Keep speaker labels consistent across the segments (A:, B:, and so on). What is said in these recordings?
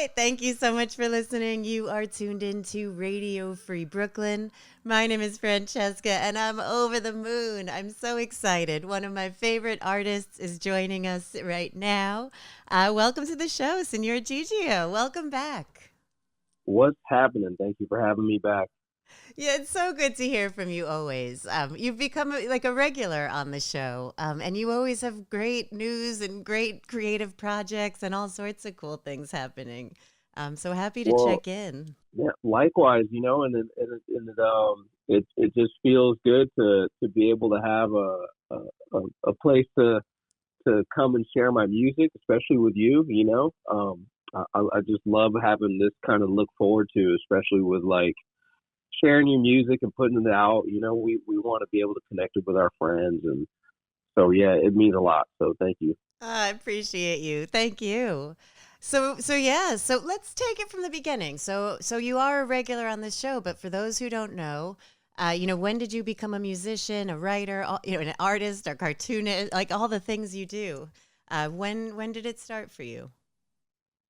A: right. Thank you so much for listening. You are tuned into Radio Free Brooklyn. My name is Francesca, and I'm over the moon. I'm so excited. One of my favorite artists is joining us right now. Welcome to the show, Señor Gigio. Welcome back.
B: What's happening? Thank you for having me back.
A: Yeah, it's so good to hear from you always. You've become like a regular on the show, and you always have great news and great creative projects and all sorts of cool things happening. I'm so happy to
B: Well,
A: check in.
B: yeah, likewise, it just feels good to be able to have a place to come and share my music, especially with you. I just love having this kind of look forward to, especially with like sharing your music and putting it out. We want to be able to connect it with our friends, and so yeah, it means a lot. So thank you.
A: I appreciate you. Thank you. So let's take it from the beginning. So you are a regular on this show, but for those who don't know, when did you become a musician, a writer, an artist, a cartoonist, like all the things you do? When did it start for you?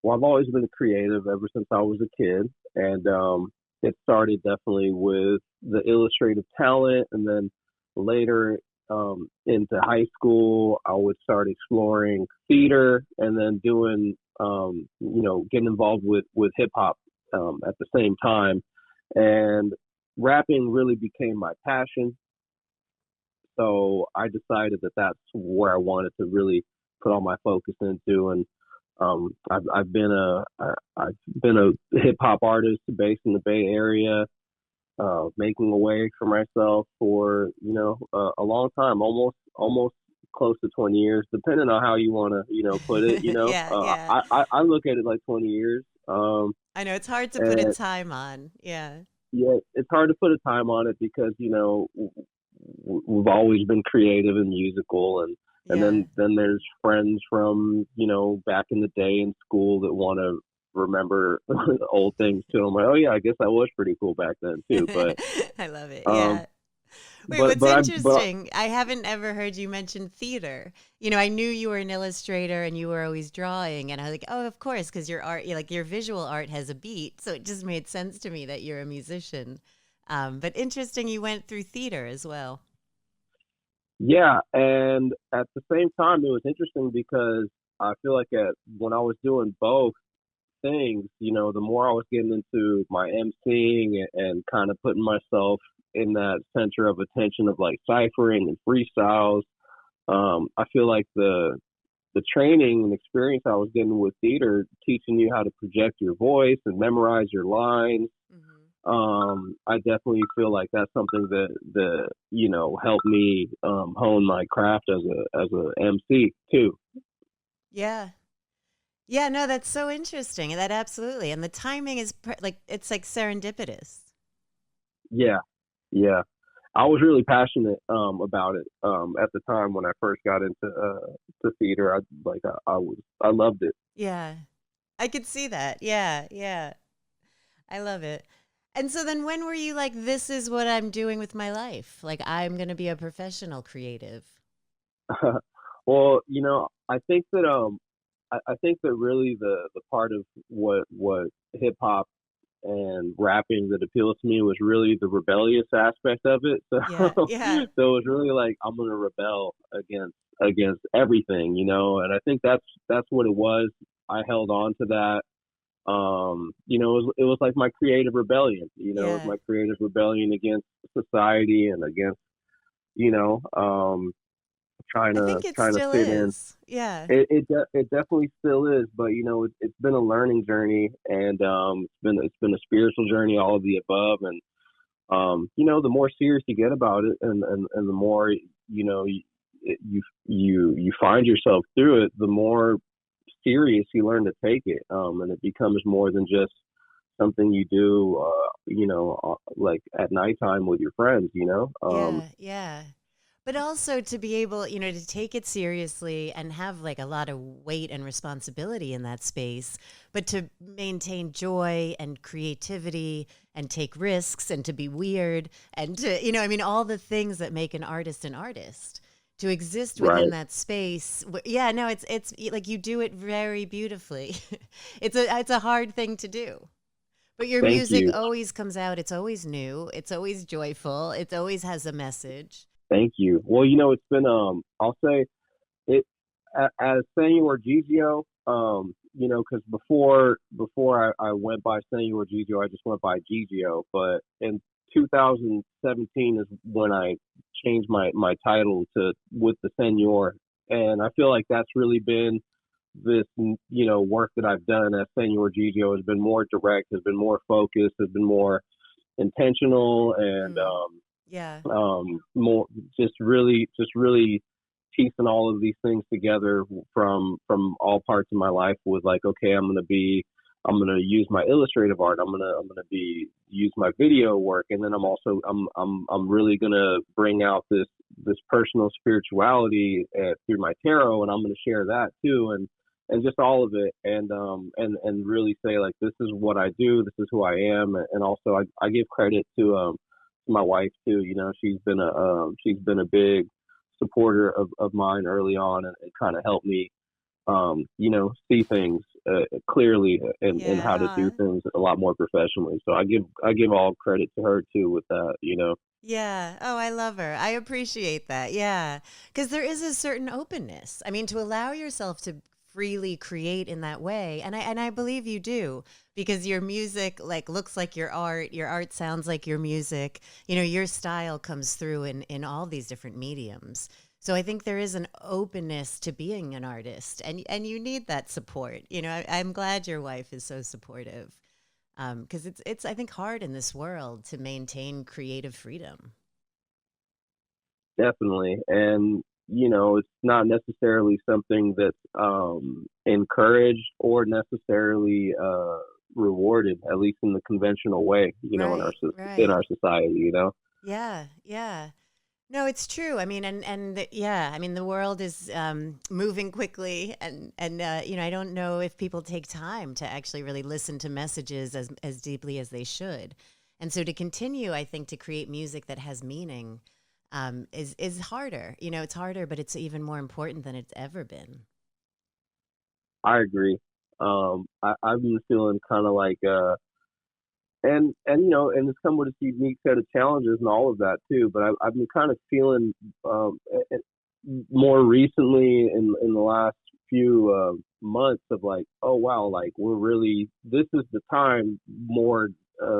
B: Well, I've always been creative ever since I was a kid, and it started definitely with the illustrative talent, and then later into high school, I would start exploring theater, and then doing getting involved with hip hop at the same time, and rapping really became my passion. So I decided that that's where I wanted to really put all my focus into, and I've been a hip hop artist based in the Bay Area, making a way for myself for a long time, almost close to 20 years, depending on how you want to put it.
A: Yeah, yeah.
B: I look at it like 20 years.
A: I know it's hard to put a
B: And
A: time on. Yeah.
B: yeah, it's hard to put a time on it because we've always been creative and musical, and
A: Yeah.
B: then there's friends from back in the day in school that want to remember old things too. I'm like, oh yeah, I guess I was pretty cool back then too. But
A: I love it.
B: um,
A: Yeah. Wait, what's
B: but
A: interesting, I haven't ever heard you mention theater. I knew you were an illustrator and you were always drawing, and I was like, oh, of course, because your art, like your visual art has a beat. So it just made sense to me that you're a musician. But interesting, you went through theater as well.
B: yeah, and at the same time, it was interesting because I feel like when I was doing both things, the more I was getting into my emceeing and kind of putting myself in that center of attention of like ciphering and freestyles. I feel like the training and experience I was getting with theater, teaching you how to project your voice and memorize your lines.
A: Hmm.
B: I definitely feel like that's something that helped me hone my craft as a MC too.
A: Yeah. Yeah, no, that's so interesting. That absolutely. And the timing is like, it's like serendipitous.
B: Yeah, yeah. I was really passionate about it at the time when I first got into to theater. I loved it.
A: Yeah. I could see that. Yeah. Yeah. I love it. And so then when were you like, this is what I'm doing with my life? Like, I'm going to be a professional creative.
B: Well, I think that really the part of what hip hop and rapping that appealed to me was really the rebellious aspect of it. So
A: Yeah. Yeah.
B: so it was really like I'm gonna rebel against everything, and I think that's what it was. I held on to that. It was like my creative rebellion. It was
A: Yeah.
B: my creative rebellion against society and against you know um
A: I think it
B: trying to
A: still
B: fit in.
A: is. Yeah.
B: It definitely still is, but it's been a learning journey, and it's been a spiritual journey, all of the above, and the more serious you get about it, and the more you find yourself through it, the more serious you learn to take it, and it becomes more than just something you do, like at nighttime with your friends,
A: Yeah. Yeah. But also to be able, to take it seriously and have like a lot of weight and responsibility in that space, but to maintain joy and creativity and take risks and to be weird and to, all the things that make an artist, to exist within
B: Right.
A: that space. Yeah, no, it's like you do it very beautifully. It's a hard thing to do. But your
B: Thank
A: music
B: you.
A: always comes out. It's always new. It's always joyful. It always has a message.
B: Thank you. Well, it's been I'll say it as Señor Gigio, because before I went by Señor Gigio, I just went by Gigio. But in 2017 is when I changed my title to with the Señor, and I feel like that's really been this work that I've done as Señor Gigio has been more direct, has been more focused, has been more intentional, and
A: Mm. Yeah.
B: more just really piecing all of these things together from all parts of my life with like, okay, I'm gonna use my illustrative art, I'm gonna be use my video work, and then I'm really gonna bring out this personal spirituality through my tarot, and I'm gonna share that too, and just all of it, and really say like, this is what I do, this is who I am, and also I give credit to my wife too. She's been a big supporter of mine early on, and kind of helped me see things clearly, and
A: Yeah.
B: how to do
A: Aw.
B: things a lot more professionally. So I give all credit to her too with that.
A: Yeah. Oh, I love her. I appreciate that. Yeah. Because there is a certain openness. I mean, to allow yourself to freely create in that way. And I believe you do, because your music like looks like your art sounds like your music. Your style comes through in all these different mediums. So I think there is an openness to being an artist, and you need that support. I'm glad your wife is so supportive. Because it's I think hard in this world to maintain creative freedom.
B: Definitely. And it's not necessarily something that's encouraged or necessarily rewarded, at least in the conventional way,
A: Right,
B: in
A: right.
B: our society.
A: Yeah, yeah. No, it's true. I mean, yeah. I mean, the world is moving quickly, and I don't know if people take time to actually really listen to messages as deeply as they should. And so, to continue, I think to create music that has meaning is harder. It's harder, but it's even more important than it's ever been.
B: I agree. I've been feeling kind of like and it's come with a unique set of challenges and all of that too. But I've been kind of feeling more recently in the last few months of like, oh wow, like this is the time more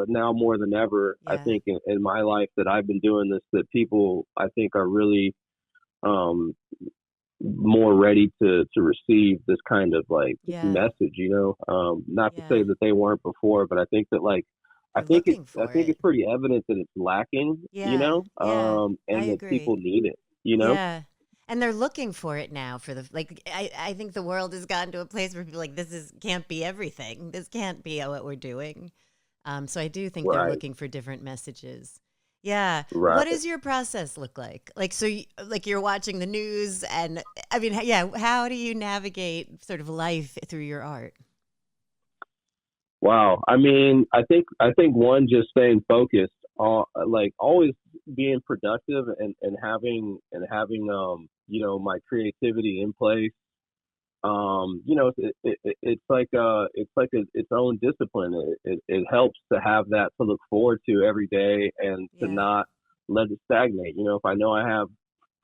B: now more than ever. I
A: Yeah,
B: think in my life that I've been doing this, that people I think are really um, more ready to receive this kind of like
A: yeah,
B: message. Not to say
A: yeah.
B: that they weren't before, but I think that like I
A: They're
B: think it's
A: looking
B: I
A: for
B: think
A: it.
B: it's pretty evident that it's lacking,
A: Yeah, yeah. I
B: and that
A: agree.
B: people need it.
A: Yeah. And they're looking for it now for the like I think the world has gotten to a place where people are like this is can't be everything. This can't be what we're doing. So I do think they're
B: Right,
A: looking for different messages. Yeah. What
B: right.
A: does your process look like? Like so like you're watching the news and I mean yeah, how do you navigate sort of life through your art?
B: Wow. I mean, I think one, just staying focused on like always being productive, and having my creativity in place. It's like its own discipline. It helps to have that to look forward to every day, and to
A: Yeah.
B: not let it stagnate. If I know I have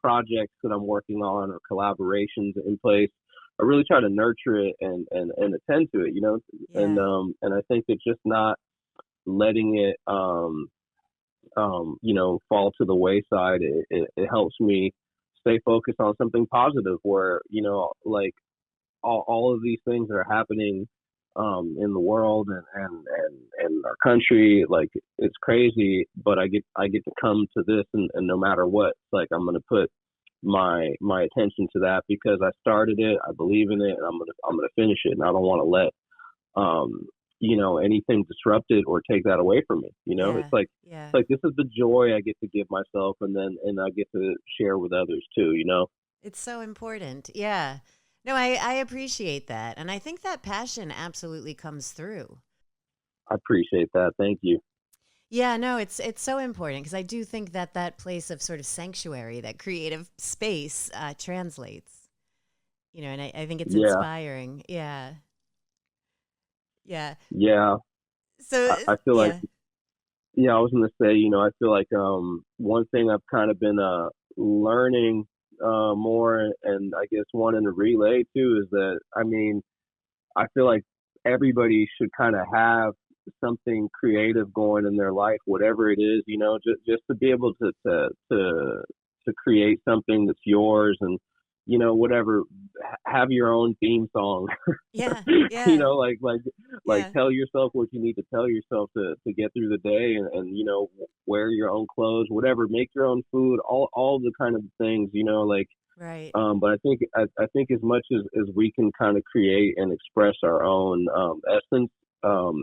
B: projects that I'm working on or collaborations in place, I really try to nurture it and attend to it.
A: Yeah.
B: And I think that just not letting it fall to the wayside, it helps me stay focused on something positive, where like all of these things that are happening in the world, and our country, like it's crazy, but I get to come to this, and no matter what, it's like I'm gonna put my attention to that, because I started it, I believe in it, and I'm gonna finish it, and I don't want to let anything disrupt it or take that away from me. It's
A: Yeah.
B: like
A: Yeah.
B: this is the joy I get to give myself, and I get to share with others too.
A: It's so important. Yeah. No, I appreciate that. And I think that passion absolutely comes through.
B: I appreciate that. Thank you.
A: Yeah, no, it's so important because I do think that that place of sort of sanctuary, that creative space, translates. You know, and I think it's
B: Yeah,
A: inspiring. Yeah, yeah.
B: yeah.
A: So
B: I feel like,
A: yeah,
B: yeah, I was gonna say, I feel like one thing I've kind of been learning more, and I guess wanting to relay too, is that I mean, I feel like everybody should kind of have something creative going in their life, whatever it is, just to be able to create something that's yours, and whatever, have your own theme song.
A: yeah, yeah,
B: Like
A: yeah.
B: tell yourself what you need to tell yourself to get through the day, and wear your own clothes, whatever, make your own food, all the kind of things, like
A: Right,
B: but I think as much as we can kind of create and express our own essence,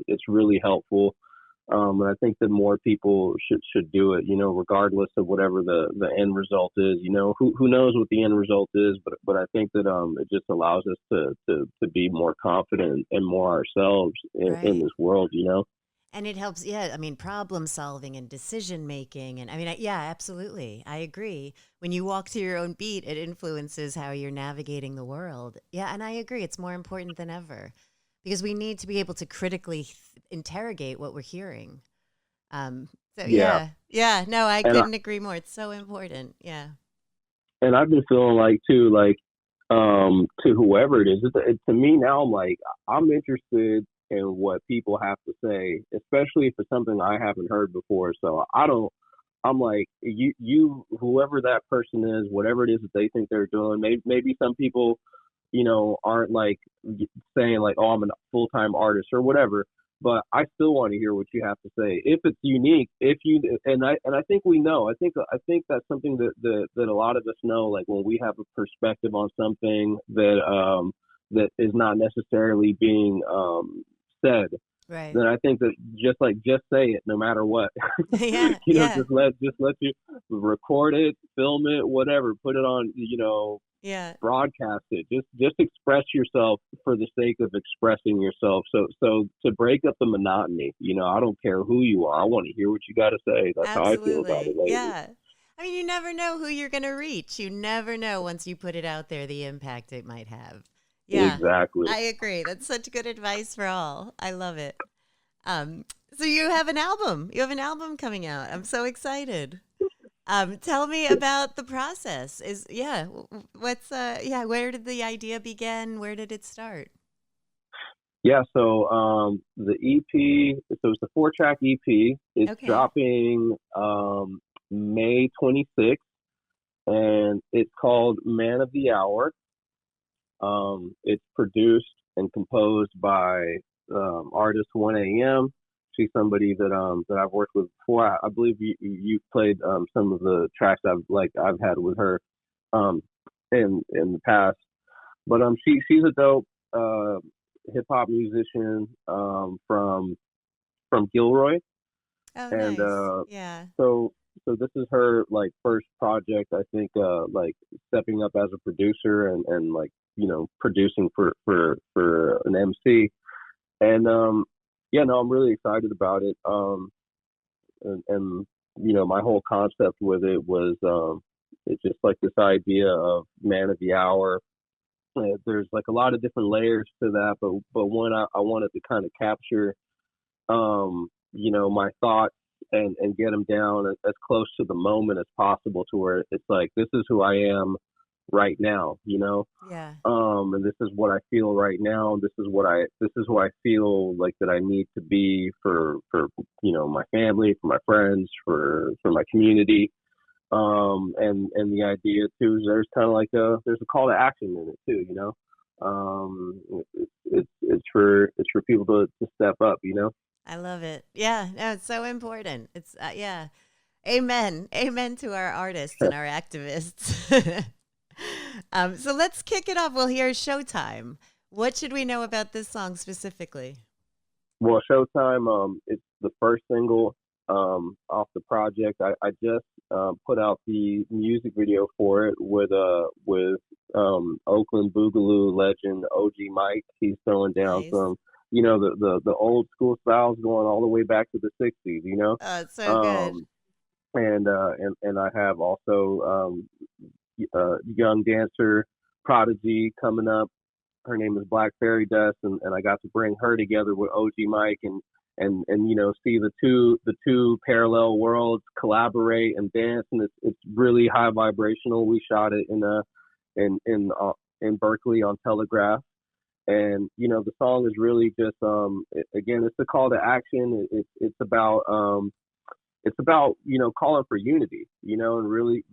B: it's really helpful. And I think that more people should do it, regardless of whatever the end result is. Who knows what the end result is, but I think that it just allows us to be more confident and more ourselves in
A: right.
B: this world.
A: And it helps, yeah, I mean, problem solving and decision making. And I mean, yeah, absolutely. I agree. When you walk to your own beat, it influences how you're navigating the world. Yeah, and I agree. It's more important than ever because we need to be able to critically interrogate what we're hearing. Um, so,
B: Yeah,
A: yeah, yeah, no, I
B: and
A: couldn't agree more. It's so important. Yeah.
B: I've been feeling like too, like to whoever it is, to me now, I'm like, I'm interested in what people have to say, especially if it's something I haven't heard before. So I'm like, whoever that person is, whatever it is that they think they're doing, maybe some people, aren't like saying like, oh, I'm a full-time artist or whatever, but I still want to hear what you have to say. If it's unique, if you and I think we know. I think that's something that a lot of us know. Like when we have a perspective on something that is not necessarily being said,
A: Right.
B: then I think that just say it no matter what.
A: Yeah. Yeah.
B: Just let you record it, film it, whatever, put it on,
A: Yeah.
B: broadcast it. Just express yourself for the sake of expressing yourself. So to break up the monotony, I don't care who you are. I want to hear what you got to say. That's how I feel about it
A: Absolutely.
B: lately.
A: Yeah. I mean, you never know who you're going to reach. You never know once you put it out there the impact it might have. Yeah,
B: Exactly.
A: I agree. That's such good advice for all. I love it. Um, so you have an album. You have an album coming out. I'm so excited. Tell me about the process. Is yeah, what's yeah, where did the idea begin? Where did it start?
B: Yeah. So the EP. So it's a 4-track EP. It's
A: Okay.
B: dropping May 26th, and it's called Man of the Hour. It's produced and composed by artist 1 a.m. She's somebody that I've worked with before. I believe you played some of the tracks I've had with her um, in the past. But she's a dope hip hop musician from Gilroy,
A: Oh,
B: and
A: nice. Yeah.
B: so this is her like first project. I think like stepping up as a producer, and like producing for an MC. And yeah, no, I'm really excited about it. And my whole concept with it was it's just like this idea of man of the hour. There's like a lot of different layers to that, but one I wanted to kind of capture my thoughts, and get them down as close to the moment as possible, to where it's like, this is who I am right now,
A: Yeah.
B: and this is what I feel right now. This is who I feel like that I need to be for my family, for my friends, for my community. And the idea too is there's kind of like there's a call to action in it too, it's for people to step up,
A: I love it. Yeah, no, it's so important. It's yeah. Amen. Amen to our artists and our activists. So let's kick it off. Well, here's Showtime. What should we know about this song specifically?
B: Well, Showtime, it's the first single off the project. I just put out the music video for it with Oakland Boogaloo legend OG Mike. He's throwing down
A: Nice.
B: some the old school styles going all the way back to the '60s.
A: Oh, it's so good.
B: Um, and I have also young dancer prodigy coming up. Her name is Black Fairy Dust, and I got to bring her together with OG Mike and see the two parallel worlds collaborate and dance, and it's really high vibrational. We shot it in Berkeley on Telegraph, and the song is really just again, it's a call to action. It's about calling for unity, and really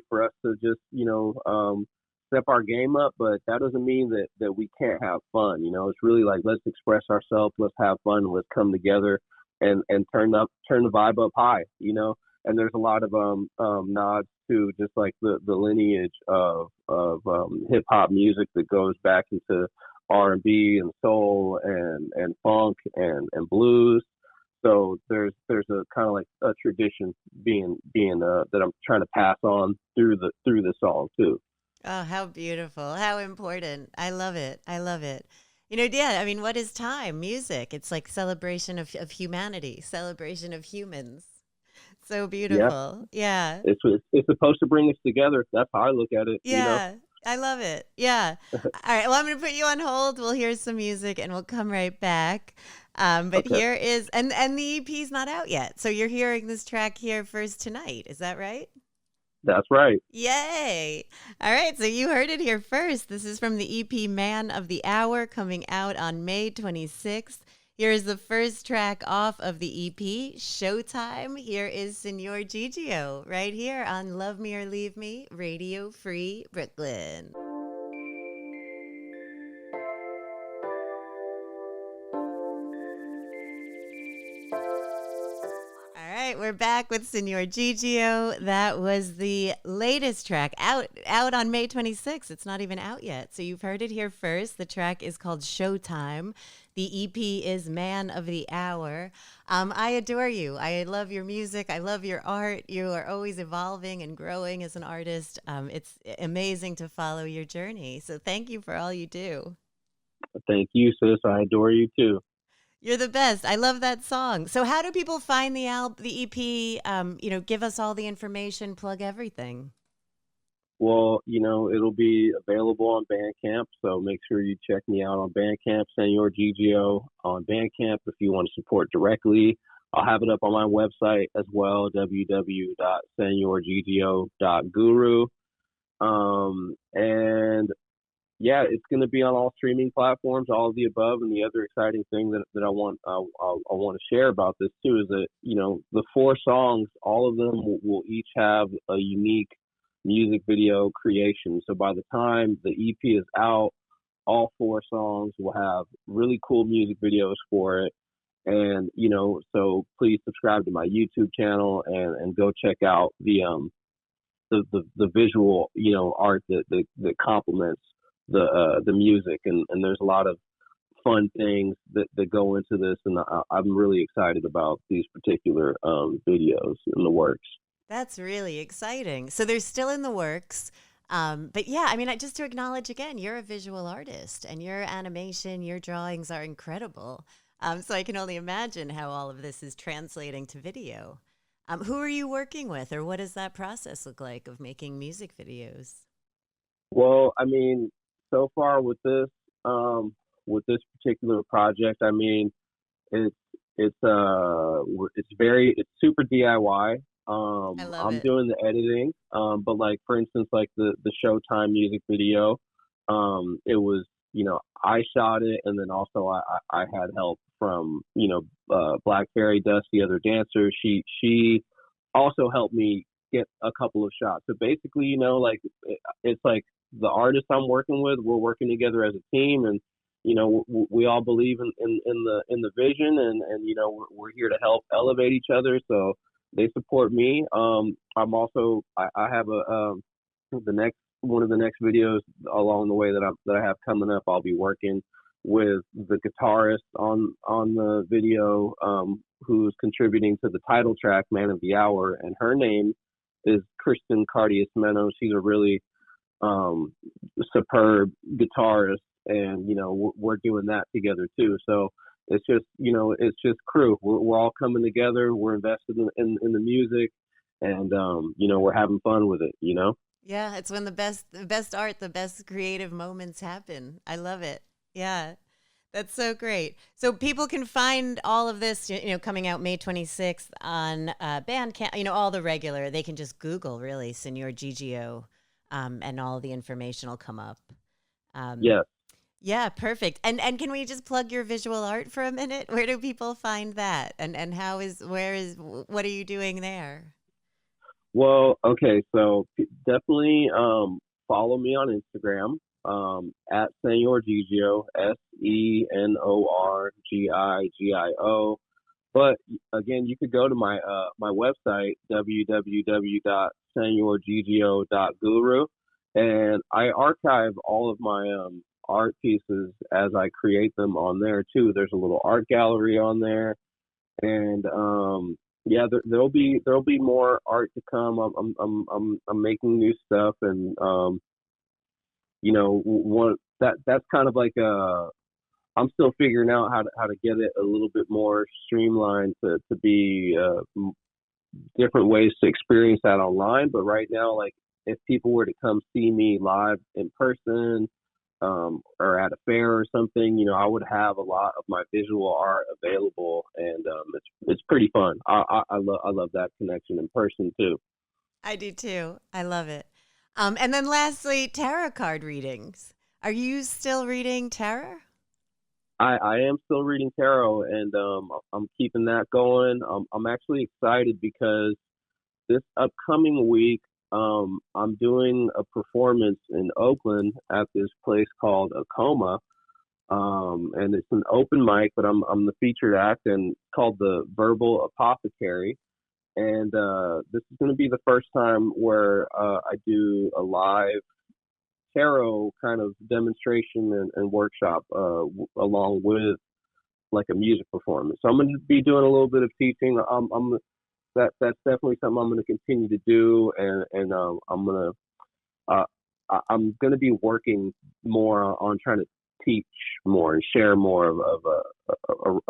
B: for us to just step our game up. But that doesn't mean that we can't have fun. It's really like, let's express ourselves, let's have fun, let's come together and turn the vibe up high. And there's a lot of nods to just like the lineage of hip hop music that goes back into R&B and soul and funk and blues. So there's a kind of like a tradition being that I'm trying to pass on through the song too.
A: Oh, how beautiful. How important. I love it. I love it. Yeah, I mean, what is time? Music. It's like celebration of humanity, celebration of humans. So
B: Yeah,
A: beautiful. Yeah.
B: it's supposed to bring us together. That's how I look at it.
A: Yeah. I love it. Yeah. All right. Well, I'm going to put you on hold. We'll hear some music and we'll come right back. But
B: Okay,
A: here is, and the EP's not out yet. So you're hearing this track here first tonight. Is that right?
B: that's right.
A: Yay. All right. So you heard it here first. This is from the EP Man of the Hour coming out on May 26th. Here is the first track off of the EP, Showtime. Here is Señor Gigio right here on Love Me or Leave Me, Radio Free Brooklyn. All right, we're back with Señor Gigio. That was the latest track out on May 26th. It's not even out yet. So you've heard it here first. The track is called Showtime. The EP is Man of the Hour. I adore you. I love your music. I love your art. You are always evolving and growing as an artist. It's amazing to follow your journey. So thank you for all you do.
B: Thank you, sis. I adore you too.
A: You're the best. I love that song. So how do people find the EP? Give us all the information, plug everything.
B: Well, it'll be available on Bandcamp, so make sure you check me out on Bandcamp, Señor Gigio on Bandcamp if you want to support directly. I'll have it up on my website as well, www.senorgigio.guru. And yeah, it's going to be on all streaming platforms, all of the above. And the other exciting thing that I want to share about this too is that the 4 songs, all of them will each have a unique music video creation. So by the time the EP is out, all 4 songs will have really cool music videos for it. And so please subscribe to my YouTube channel and go check out the visual art that complements the music, and there's a lot of fun things that go into this, and I'm really excited about these particular videos in the works.
A: That's really exciting. So they're still in the works. But yeah, I mean, just to acknowledge again, you're a visual artist and your animation, your drawings are incredible. So I can only imagine how all of this is translating to video. Who are you working with, or what does that process look like of making music videos?
B: Well, I mean, so far with this particular project, I mean, it's it's super DIY.
A: I love
B: I'm
A: it.
B: doing the editing, but like for instance, like the Showtime music video, it was I shot it, and then also I had help from Black Fairy Dust, the other dancer. She also helped me get a couple of shots. So basically, like it's like the artist I'm working with, we're working together as a team, and we all believe in the vision, and we're here to help elevate each other. So they support me. I'm also I have the next one of the next videos along the way that I have coming up. I'll be working with the guitarist on the video, who's contributing to the title track, Man of the Hour, and her name is Kristen Cardias Menos. She's a really superb guitarist, and we're doing that together too. So It's just, it's just crew. We're all coming together. We're invested in the music, and we're having fun with it.
A: Yeah, it's when the best art, the best creative moments happen. I love it. Yeah. That's so great. So people can find all of this, coming out May 26th on Bandcamp, all the regular. They can just Google, really, Señor Gigio, and all the information will come up. Um,
B: Yes.
A: yeah, perfect. And can we just plug your visual art for a minute? Where do people find that? And what are you doing there?
B: Well, okay, so definitely follow me on Instagram at Señor Gigio, SENORGIGIO. But again, you could go to my website www.senorgigio.guru, and I archive all of my art pieces as I create them on there too. There's a little art gallery on there, and yeah, there'll be more art to come. I'm making new stuff, and one that's kind of like I'm still figuring out how to get it a little bit more streamlined to be different ways to experience that online. But right now, like, if people were to come see me live in person, or at a fair or something, I would have a lot of my visual art available, and it's pretty fun. I love that connection in person too.
A: I do too. I love it. And then lastly, tarot card readings. Are you still reading tarot?
B: I am still reading tarot, and I'm keeping that going. I'm actually excited because this upcoming week, I'm doing a performance in Oakland at this place called Acoma, and it's an open mic, but I'm the featured act, and it's called the Verbal Apothecary. And this is going to be the first time where I do a live tarot kind of demonstration and workshop along with like a music performance. So I'm going to be doing a little bit of teaching. That's definitely something I'm going to continue to do, and uh, I'm going to be working more on trying to teach more and share more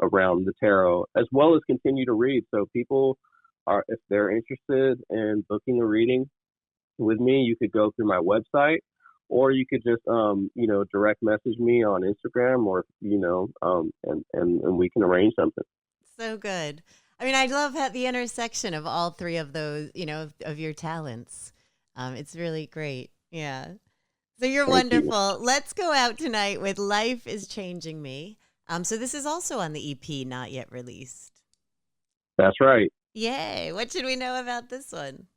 B: around the tarot, as well as continue to read. So people are, if they're interested in booking a reading with me, you could go through my website, or you could just direct message me on Instagram, or and we can arrange something.
A: So good. I mean, I love the intersection of all three of those, of your talents. It's really great. Yeah. So you're
B: Thank you.
A: wonderful. Let's go out tonight with Life is Changing Me. So this is also on the EP, not yet released.
B: That's right.
A: Yay. What should we know about this one?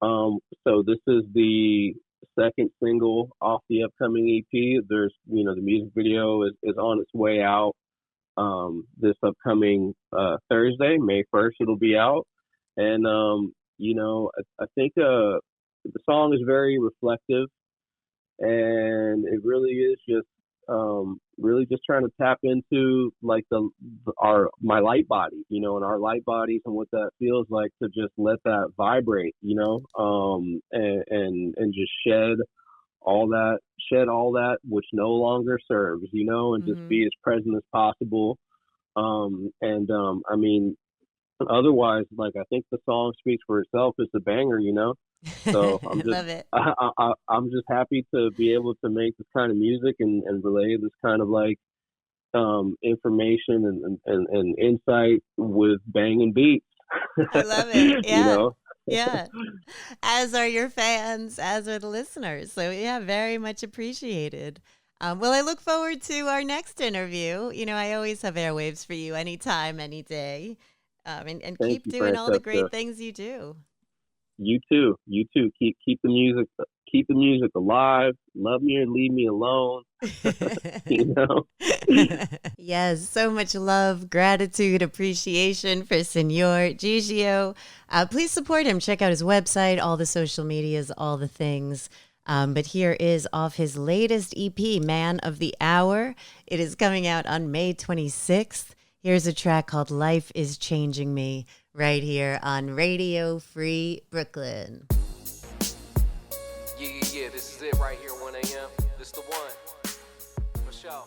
B: So this is the second single off the upcoming EP. There's, the music video is on its way out. This upcoming Thursday, May 1st, it'll be out. And, I think the song is very reflective, and it really is just really just trying to tap into like my light body, and our light bodies, and what that feels like to just let that vibrate, and just shed all that which no longer serves, and just
A: Mm-hmm.
B: be as present as possible. I mean, otherwise, like, I think the song speaks for itself. It's a banger. So I'm just
A: Love it.
B: I'm just happy to be able to make this kind of music, and relay this kind of like information and insight with banging beats.
A: I love it.
B: you
A: Yeah.
B: know.
A: Yeah. As are your fans, as are the listeners. So, yeah, very much appreciated. Well, I look forward to our next interview. I always have airwaves for you anytime, any day. And
B: Thank
A: keep
B: you,
A: doing all the
B: Francesca.
A: great things you do.
B: You too. You too. Keep the music. Keep the music alive. Love me or leave me alone. you know.
A: Yes, so much love, gratitude, appreciation for Senor Gigio. Please support him. Check out his website, all the social medias, all the things. But here is off his latest EP, Man of the Hour. It is coming out on May 26th. Here's a track called Life is Changing Me, right here on Radio Free Brooklyn.
C: Yeah, this is it right here, 1 a.m. This the one, for sure.